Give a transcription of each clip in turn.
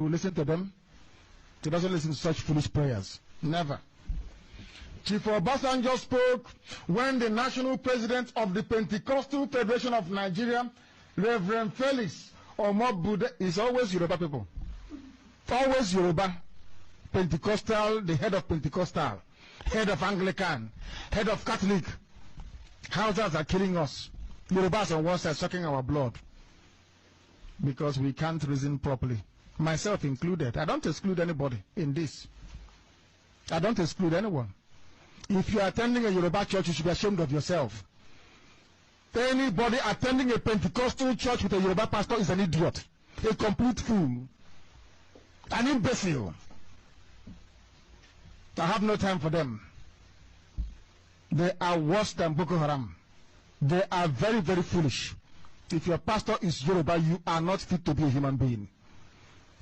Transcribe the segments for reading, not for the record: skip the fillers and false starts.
will listen to them. He doesn't listen to such foolish prayers. Never. Chief Obasanjo spoke when the national president of the Pentecostal Federation of Nigeria, Reverend Felix Omobude, is always Yoruba people. Always Yoruba. Pentecostal, the head of Pentecostal, head of Anglican, head of Catholic. Houses are killing us. Yorubas on one side sucking our blood because we can't reason properly. Myself included. I don't exclude anybody in this. I don't exclude anyone. If you are attending a Yoruba church, you should be ashamed of yourself. Anybody attending a Pentecostal church with a Yoruba pastor is an idiot, a complete fool, an imbecile. I have no time for them. They are worse than Boko Haram. They are very, very foolish. If your pastor is Yoruba, you are not fit to be a human being.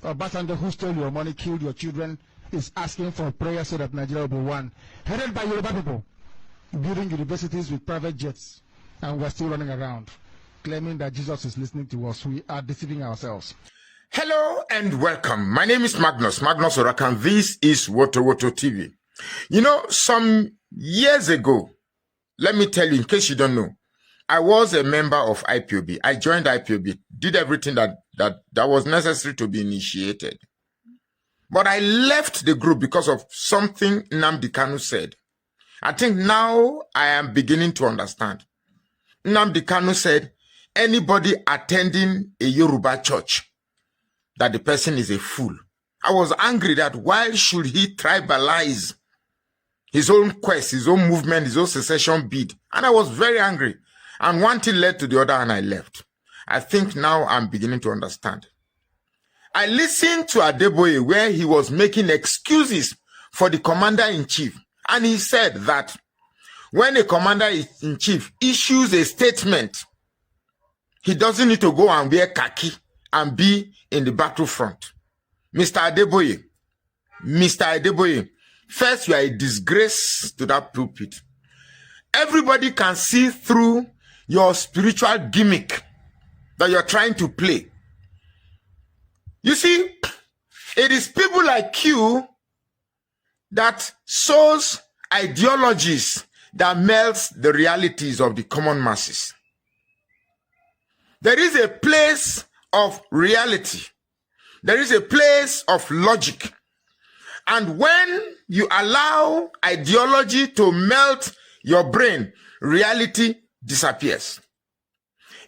Obasanjo, who stole your money, killed your children, is asking for prayer so that Nigeria will be one. Headed by Yoruba people, building universities with private jets, and we're still running around, claiming that Jesus is listening to us. We are deceiving ourselves. Hello and welcome. My name is Magnus Oraka, and this is Woto TV. You know, some years ago, let me tell you, in case you don't know, I was a member of IPOB. I joined IPOB, did everything that was necessary to be initiated. But I left the group because of something Nnamdi Kanu said. I think now I am beginning to understand. Nnamdi Kanu said, anybody attending a Yoruba church, that the person is a fool. I was angry that why should he tribalize his own quest, his own movement, his own secession bid? And I was very angry. And one thing led to the other and I left. I think now I'm beginning to understand. I listened to Adeboye where he was making excuses for the commander-in-chief. And he said that when a commander-in-chief issues a statement, he doesn't need to go and wear khaki and be in the battlefront. Mr. Adeboye, first you are a disgrace to that pulpit. Everybody can see through your spiritual gimmick that you're trying to play. You see, it is people like you that sows ideologies that melts the realities of the common masses. There is a place of reality. There is a place of logic. And when you allow ideology to melt your brain, reality disappears.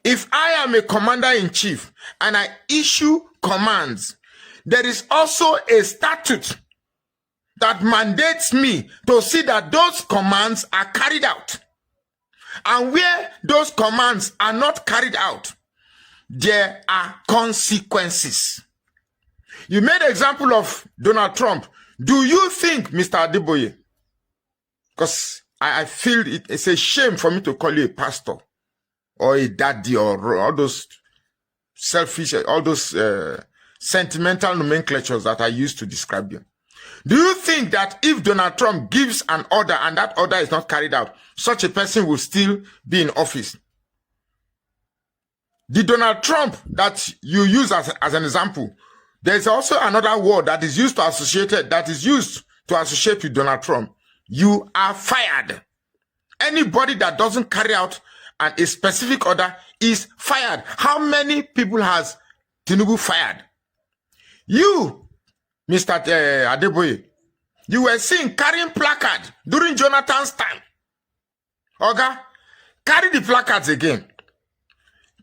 If I am a commander-in-chief and I issue commands, there is also a statute that mandates me to see that those commands are carried out. And where those commands are not carried out, there are consequences. You made an example of Donald Trump. Do you think, Mr. Adeboye, because I feel it's a shame for me to call you a pastor or a daddy or all those selfish, all those sentimental nomenclatures that I used to describe you. Do you think that if Donald Trump gives an order and that order is not carried out, such a person will still be in office? The Donald Trump that you use as an example, there's also another word that is used to associate with Donald Trump. You are fired. Anybody that doesn't carry out a specific order is fired. How many people has Tinubu fired? You, Mr. Adeboye, you were seen carrying placard during Jonathan's time. Okay? Carry the placards again.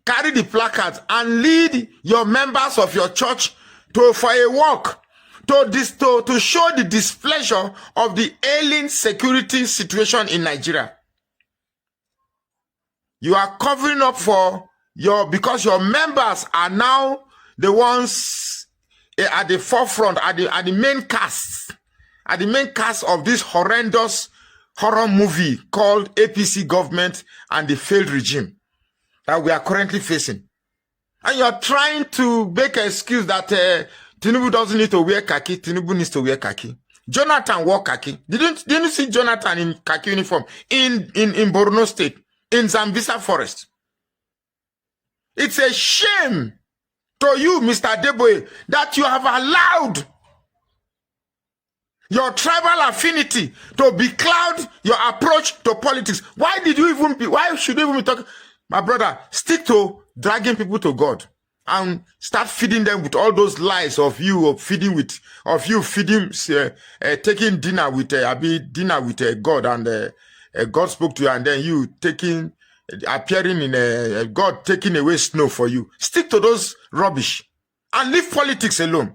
Carry the placards and lead your members of your church for a walk to show the displeasure of the ailing security situation in Nigeria. You are covering up for because your members are now the ones at the forefront, at the main cast of this horrendous horror movie called APC government and the failed regime that we are currently facing. And you are trying to make an excuse that Tinubu doesn't need to wear khaki. Tinubu needs to wear khaki. Jonathan wore khaki. Didn't you see Jonathan in khaki uniform in Borno State, in Zambisa Forest? It's a shame to you, Mr. Adeboye, that you have allowed your tribal affinity to becloud your approach to politics. Why should you even be talking? My brother, stick to dragging people to God and start feeding them with all those lies of you taking dinner with God, and God spoke to you, and then you appearing in God taking away snow for you. Stick to those rubbish and leave politics alone.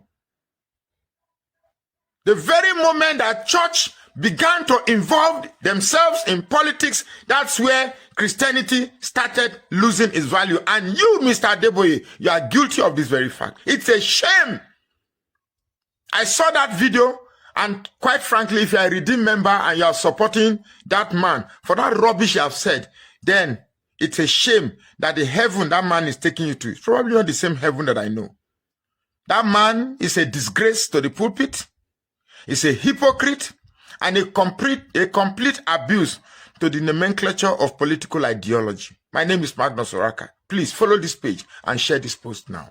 The very moment that church began to involve themselves in politics, that's where Christianity started losing its value. And you, Mr. Adeboye, you are guilty of this very fact. It's a shame. I saw that video, and quite frankly, if you are a redeemed member and you are supporting that man for that rubbish you have said, then it's a shame that the heaven that man is taking you to is probably not the same heaven that I know. That man is a disgrace to the pulpit. It's a hypocrite and a complete abuse to the nomenclature of political ideology. My name is Magnus Oraka. Please follow this page and share this post now.